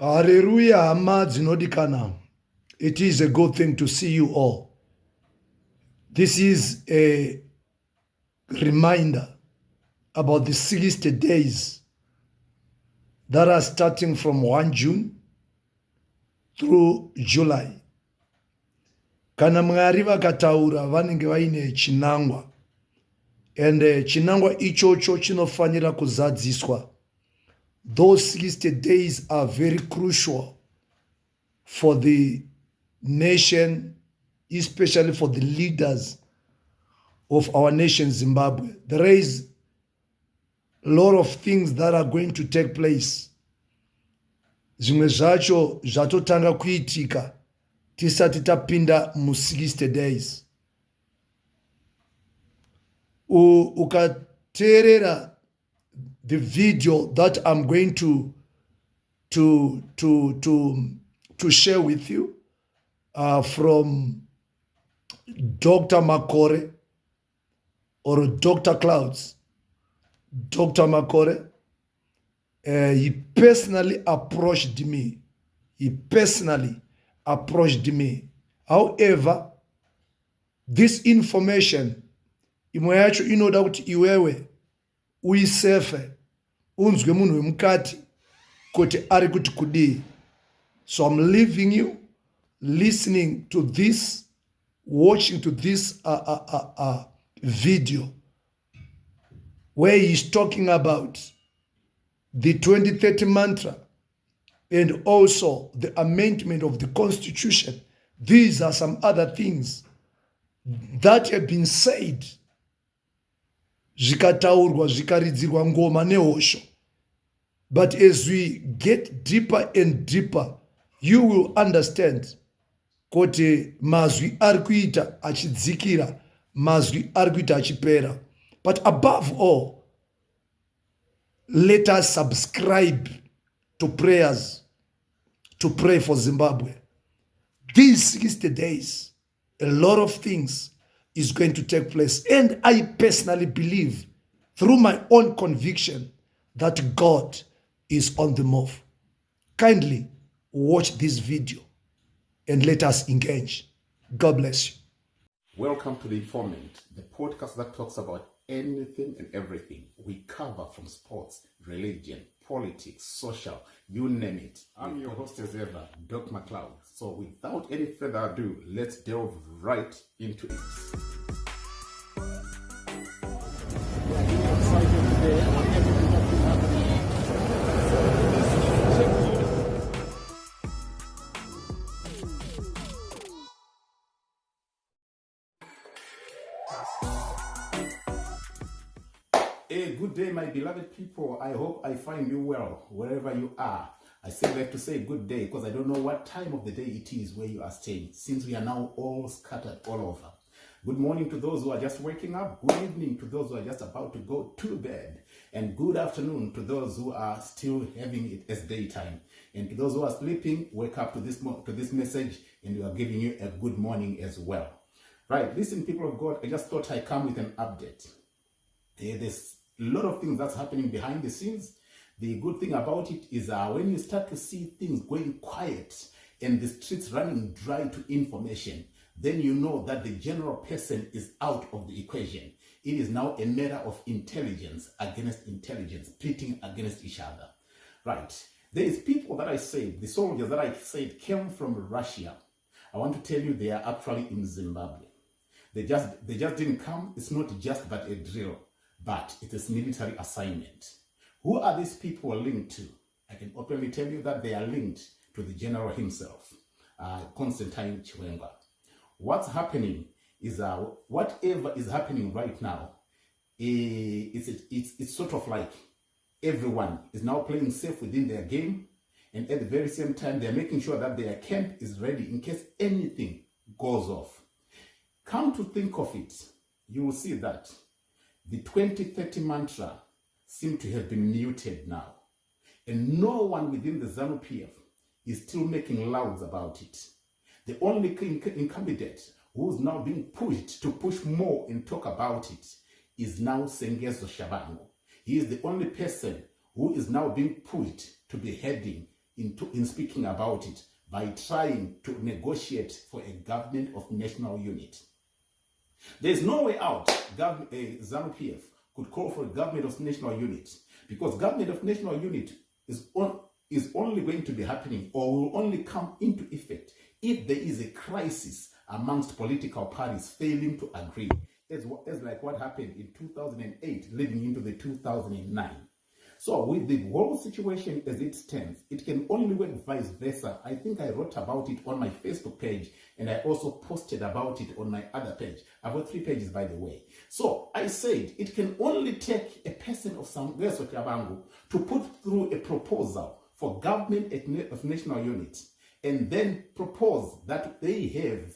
Hallelujah, hama dzinodikana. It is a good thing to see you all. This is a reminder about the 60 days that are starting from 1 June through July. Kana Mwari vakataura vanenge vaine chinangwa. And chinangwa ichocho chinofanira kuzadziswa. Those 60 days are very crucial for the nation, especially for the leaders of our nation, Zimbabwe. There is a lot of things that are going to take place. Zvimwe zvacho zvatotanga kuitika tisati tapinda mu 60 days. Ukateerera the video that I'm going to share with you from Dr. Makore or Dr. Clouds. Dr. Makore, he personally approached me. However, this information, imwe yacho inoda kuti iwewe uisefe, unzwe munhu wemukati kuti ari kuti kudii. So I'm leaving you listening to this, watching to this video where he's talking about the 2030 mantra and also the amendment of the constitution. These are some other things that have been said, zvikataurwa zvikaridzirwa ngoma nehosho. But as we get deeper and deeper, you will understand kuti mazwi ari kuita achidzikira, mazwi ari kuita achipera. But above all, let us subscribe to prayers to pray for Zimbabwe. These 60 days, a lot of things is going to take place. And I personally believe, through my own conviction, that God is on the move. Kindly watch this video and let us engage. God bless you. Welcome to The Informant, the podcast that talks about anything and everything. We cover from sports, religion, politics, social, you name it. I'm your host as ever, Dr. McLeod. So without any further ado, let's delve right into it. Hey, good day, my beloved people. I hope I find you well, wherever you are. I still like to say good day because I don't know what time of the day it is where you are staying, since we are now all scattered all over. Good morning to those who are just waking up. Good evening to those who are just about to go to bed. And good afternoon to those who are still having it as daytime. And to those who are sleeping, wake up to this message, and we are giving you a good morning as well. Right, listen, people of God, I just thought I'd come with an update. There's a lot of things that's happening behind the scenes. The good thing about it is when you start to see things going quiet and the streets running dry to information, then you know that the general person is out of the equation. It is now a matter of intelligence against intelligence, pitting against each other. Right. There is people that I said, the soldiers that I said came from Russia. I want to tell you they are actually in Zimbabwe. They just didn't come. It's not just but a drill, but it is military assignment. Who are these people linked to? I can openly tell you that they are linked to the general himself, Constantine Chiwenga. What's happening is whatever is happening right now, it's sort of like everyone is now playing safe within their game, and at the very same time, they're making sure that their camp is ready in case anything goes off. Come to think of it, you will see that the 2030 mantra seems to have been muted now. And no one within the ZANU-PF is still making louds about it. The only incumbent who's now being pushed to push more and talk about it is now Sengezo Shabangu. He is the only person who is now being pushed to be heading in speaking about it by trying to negotiate for a government of national unity. There's no way out. ZANU-PF could call for a government of national unity, because government of national unity is only going to be happening, or will only come into effect, if there is a crisis amongst political parties failing to agree, as like what happened in 2008 leading into the 2009. So with the world situation as it stands, it can only work vice versa. I think I wrote about it on my Facebook page, and I also posted about it on my other page. I've got 3 pages, by the way. So I said it can only take a person of some to put through a proposal for government of national unity, and then propose that they have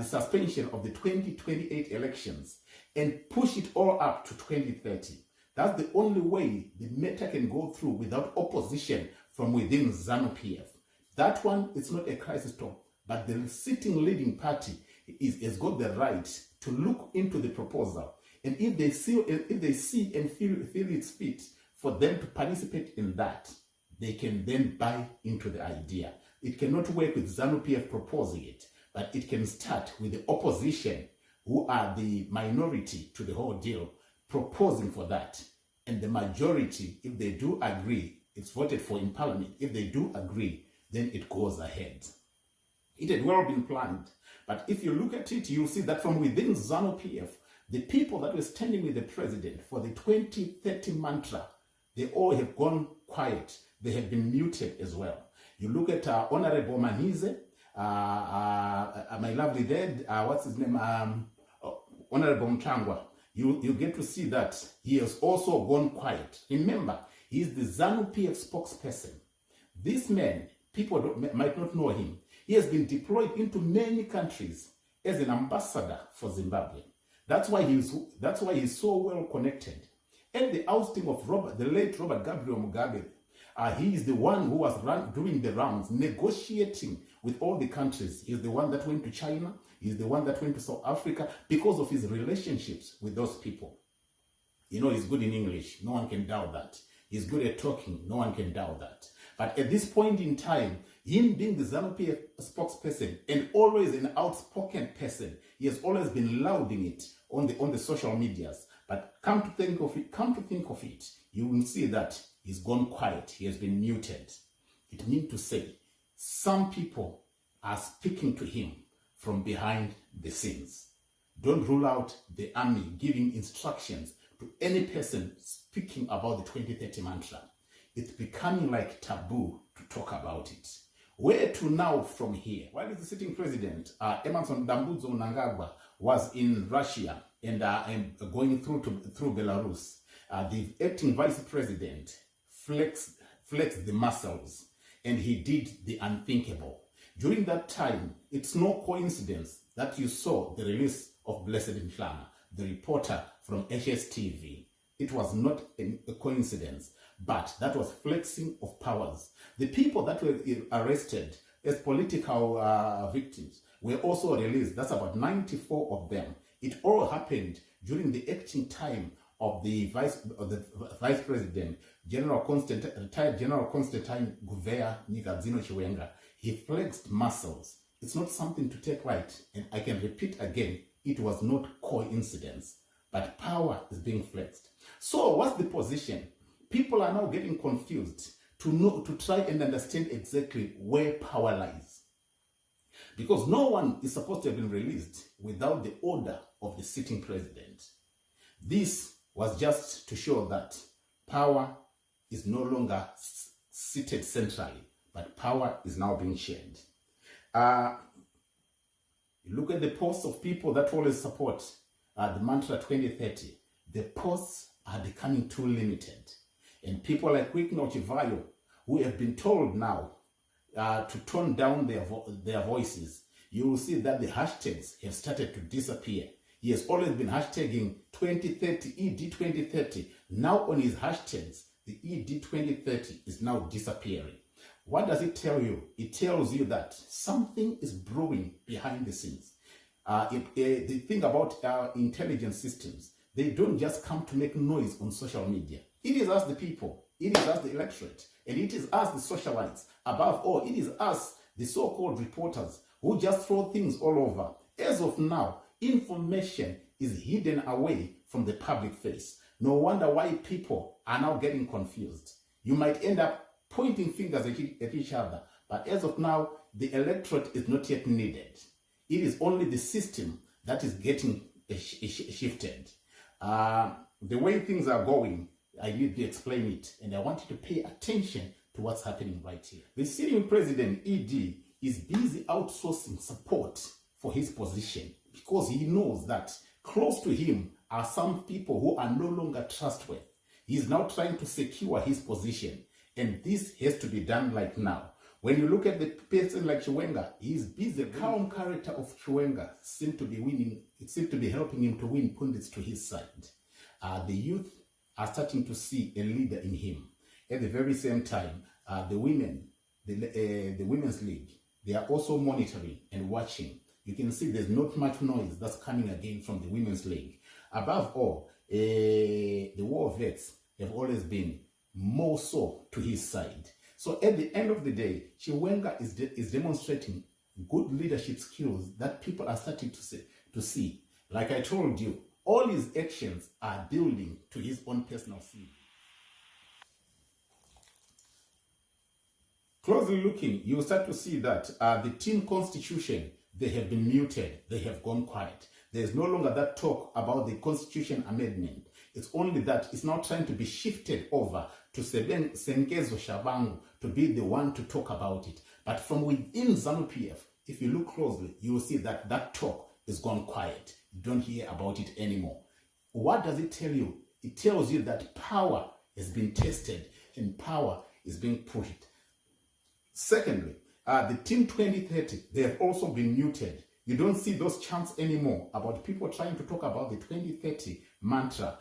the suspension of the 2028 elections and push it all up to 2030. That's the only way the matter can go through without opposition from within ZANU-PF. That one, it's not a crisis talk, but the sitting leading party has got the right to look into the proposal. And if they see and feel it's fit for them to participate in that, they can then buy into the idea. It cannot work with ZANU-PF proposing it, but it can start with the opposition, who are the minority to the whole deal, proposing for that. And the majority, if they do agree, it's voted for in parliament. If they do agree, then it goes ahead. It had well been planned. But if you look at it, you'll see that from within ZANU-PF, the people that were standing with the president for the 2030 mantra, they all have gone quiet. They have been muted as well. You look at Honorable Manize, my lovely dad, what's his name? Honorable Mchangwa. You get to see that he has also gone quiet. Remember, he is the ZANU-PF spokesperson. This man, people might not know him. He has been deployed into many countries as an ambassador for Zimbabwe. That's why he's so well connected. At the ousting of the late Robert Gabriel Mugabe, he is the one who was doing the rounds, negotiating with all the countries. He's the one that went to China. He's the one that went to South Africa because of his relationships with those people. You know, he's good in English. No one can doubt that. He's good at talking. No one can doubt that. But at this point in time, him being the ZANU-PF spokesperson and always an outspoken person, he has always been lauding it on the social medias. But come to think of it, you will see that he's gone quiet. He has been muted. It means to say some people are speaking to him from behind the scenes. Don't rule out the army giving instructions to any person speaking about the 2030 mantra. It's becoming like taboo to talk about it. Where to now from here? While the sitting president, Emerson Dambudzo Mnangagwa, was in Russia and going through Belarus, the acting vice president flexed the muscles, and he did the unthinkable. During that time, it's no coincidence that you saw the release of Blessed Mhlanga, the reporter from HSTV. It was not a coincidence, but that was flexing of powers. The people that were arrested as political victims were also released. That's about 94 of them. It all happened during the acting time of the vice president, retired General Constantine Gouveia Nyagadzino Chiwenga. He flexed muscles. It's not something to take light. And I can repeat again, it was not coincidence, but power is being flexed. So what's the position? People are now getting confused to try and understand exactly where power lies. Because no one is supposed to have been released without the order of the sitting president. This was just to show that power is no longer seated centrally, but power is now being shared. You look at the posts of people that always support the mantra 2030. The posts are becoming too limited. And people like Wikno Chivayo, who have been told now to tone down their voices, you will see that the hashtags have started to disappear. He has always been hashtagging 2030, ED 2030. Now on his hashtags, the ED 2030 is now disappearing. What does it tell you? It tells you that something is brewing behind the scenes. The thing about intelligence systems, they don't just come to make noise on social media. It is us, the people, It is us, the electorate, and it is us, the socialites. Above all, it is us, the so-called reporters, who just throw things all over. As of now, information is hidden away from the public face. No wonder why people are now getting confused. You might end up pointing fingers at each other, but as of now, the electorate is not yet needed. It is only the system that is getting shifted. The way things are going, I need to explain it, and I want you to pay attention to what's happening right here. The sitting president, ED, is busy outsourcing support for his position because he knows that close to him are some people who are no longer trustworthy. He is now trying to secure his position, and this has to be done like now. When you look at the person like Chiwenga, he is busy. The calm character of Chiwenga seems to be winning. It seems to be helping him to win pundits to his side. The youth are starting to see a leader in him. At the very same time, the women, the Women's League, they are also monitoring and watching. You can see there's not much noise that's coming again from the Women's League. Above all, the war vets have always been more so to his side. So at the end of the day, Chiwenga is demonstrating good leadership skills that people are starting to see. Like I told you, all his actions are building to his own personal feed. Closely looking, you will start to see that the team constitution, they have been muted, they have gone quiet. There is no longer that talk about the constitution amendment. It's only that it's now trying to be shifted over to Sengezo Shabangu to be the one to talk about it. But from within ZANU-PF, if you look closely, you will see that that talk is gone quiet. You don't hear about it anymore. What does it tell you? It tells you that power has been tested and power is being pushed. Secondly, the Team 2030, they have also been muted. You don't see those chants anymore about people trying to talk about the 2030 mantra.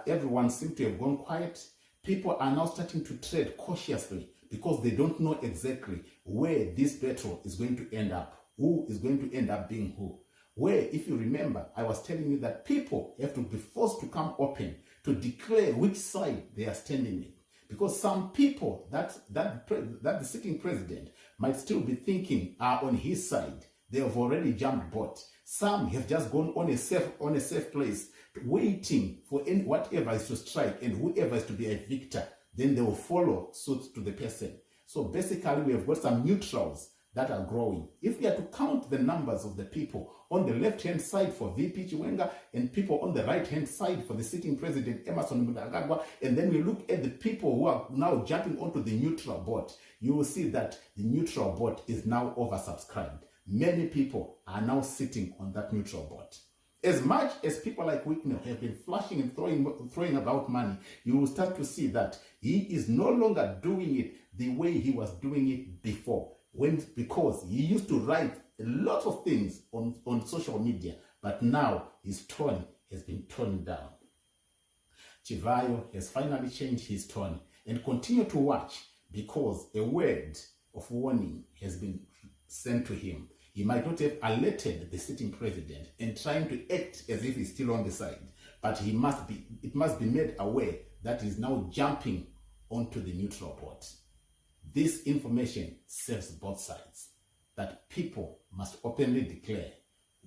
Everyone seems to have gone quiet. People are now starting to tread cautiously because they don't know exactly where this battle is going to end up, who is going to end up being who. Where, if you remember, I was telling you that people have to be forced to come open to declare which side they are standing in. Because some people that the sitting president might still be thinking are on his side. They have already jumped boat. Some have just gone on a safe place, waiting for whatever is to strike, and whoever is to be a victor, then they will follow suit to the person. So basically, we have got some neutrals that are growing. If we are to count the numbers of the people on the left-hand side for VP Chiwenga and people on the right-hand side for the sitting president Emerson Mnangagwa, and then we look at the people who are now jumping onto the neutral boat, you will see that the neutral boat is now oversubscribed. Many people are now sitting on that neutral boat. As much as people like Wicknell have been flashing and throwing about money, you will start to see that he is no longer doing it the way he was doing it before. Because he used to write a lot of things on social media, but now his tone has been toned down. Chivayo has finally changed his tone, and continue to watch because a word of warning has been sent to him. He might not have alerted the sitting president and trying to act as if he's still on the side, but it must be made aware that he's now jumping onto the neutral boat. This information serves both sides, that people must openly declare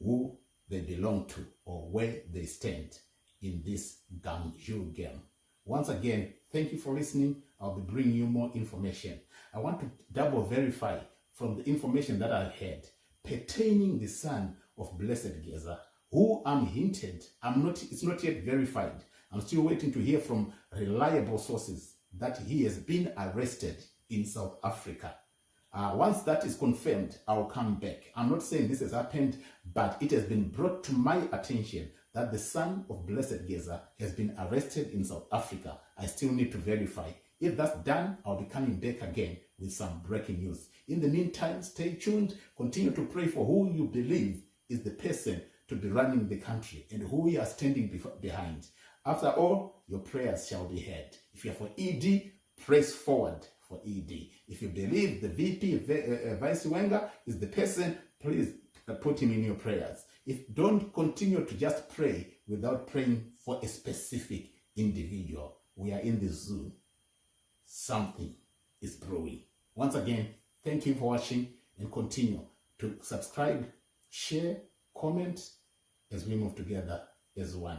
who they belong to or where they stand in this Gamju game. Once again, thank you for listening. I'll be bringing you more information. I want to double verify from the information that I've had pertaining the son of Blessed Geza, who I'm hinted, it's not yet verified. I'm still waiting to hear from reliable sources that he has been arrested in South Africa. Once that is confirmed, I'll come back. I'm not saying this has happened, but it has been brought to my attention that the son of Blessed Geza has been arrested in South Africa. I still need to verify. If that's done, I'll be coming back again with some breaking news. In the meantime, stay tuned. Continue to pray for who you believe is the person to be running the country and who you are standing behind. After all, your prayers shall be heard. If you are for ED, press forward for ED. If you believe the VP, Vice Chiwenga, is the person, please put him in your prayers. Don't continue to just pray without praying for a specific individual. We are in the zoo. something is brewing. Once again, thank you for watching, and continue to subscribe, share, comment as we move together as one.